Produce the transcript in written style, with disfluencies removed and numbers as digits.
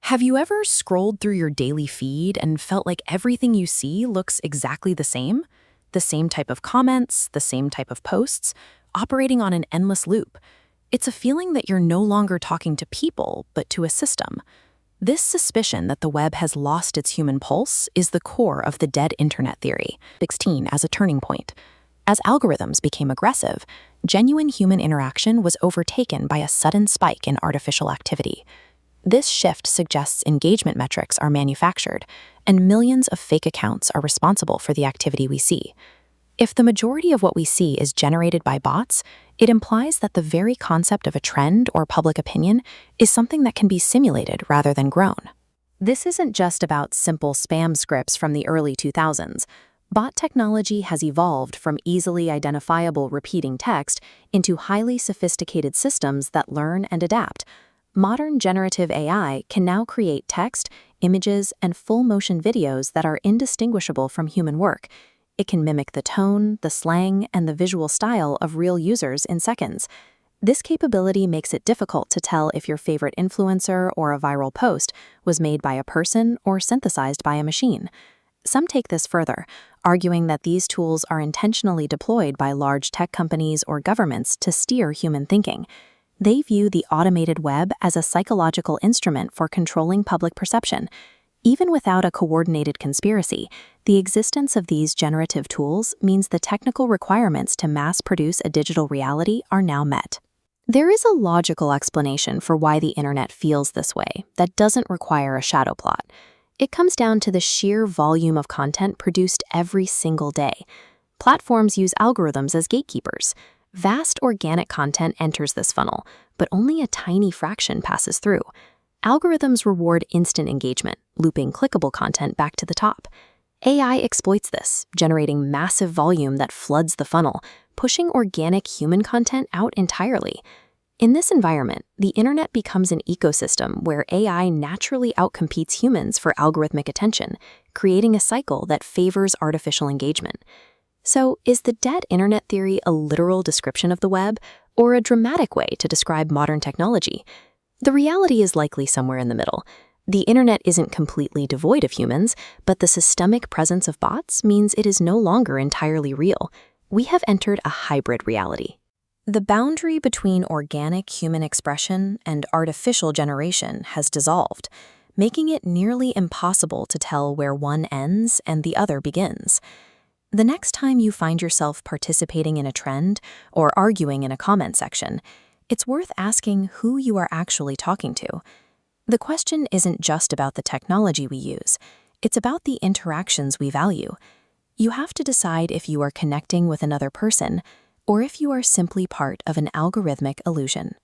Have you ever scrolled through your daily feed and felt like everything you see looks exactly the same? The same type of comments, the same type of posts, operating on an endless loop. It's a feeling that you're no longer talking to people, but to a system. This suspicion that the web has lost its human pulse is the core of the dead internet theory, 16 as a turning point. As algorithms became aggressive, genuine human interaction was overtaken by a sudden spike in artificial activity. This shift suggests engagement metrics are manufactured, and millions of fake accounts are responsible for the activity we see. If the majority of what we see is generated by bots, it implies that the very concept of a trend or public opinion is something that can be simulated rather than grown. This isn't just about simple spam scripts from the early 2000s. Bot technology has evolved from easily identifiable repeating text into highly sophisticated systems that learn and adapt. Modern generative AI can now create text, images, and full-motion videos that are indistinguishable from human work. It can mimic the tone, the slang, and the visual style of real users in seconds. This capability makes it difficult to tell if your favorite influencer or a viral post was made by a person or synthesized by a machine. Some take this further, arguing that these tools are intentionally deployed by large tech companies or governments to steer human thinking. They view the automated web as a psychological instrument for controlling public perception. Even without a coordinated conspiracy, the existence of these generative tools means the technical requirements to mass-produce a digital reality are now met. There is a logical explanation for why the internet feels this way that doesn't require a shadow plot. It comes down to the sheer volume of content produced every single day. Platforms use algorithms as gatekeepers. Vast organic content enters this funnel, but only a tiny fraction passes through. Algorithms reward instant engagement, looping clickable content back to the top. AI exploits this, generating massive volume that floods the funnel, pushing organic human content out entirely. In this environment, the internet becomes an ecosystem where AI naturally outcompetes humans for algorithmic attention, creating a cycle that favors artificial engagement. So, is the dead internet theory a literal description of the web, or a dramatic way to describe modern technology? The reality is likely somewhere in the middle. The internet isn't completely devoid of humans, but the systemic presence of bots means it is no longer entirely real. We have entered a hybrid reality. The boundary between organic human expression and artificial generation has dissolved, making it nearly impossible to tell where one ends and the other begins. The next time you find yourself participating in a trend or arguing in a comment section, it's worth asking who you are actually talking to. The question isn't just about the technology we use, it's about the interactions we value. You have to decide if you are connecting with another person or if you are simply part of an algorithmic illusion.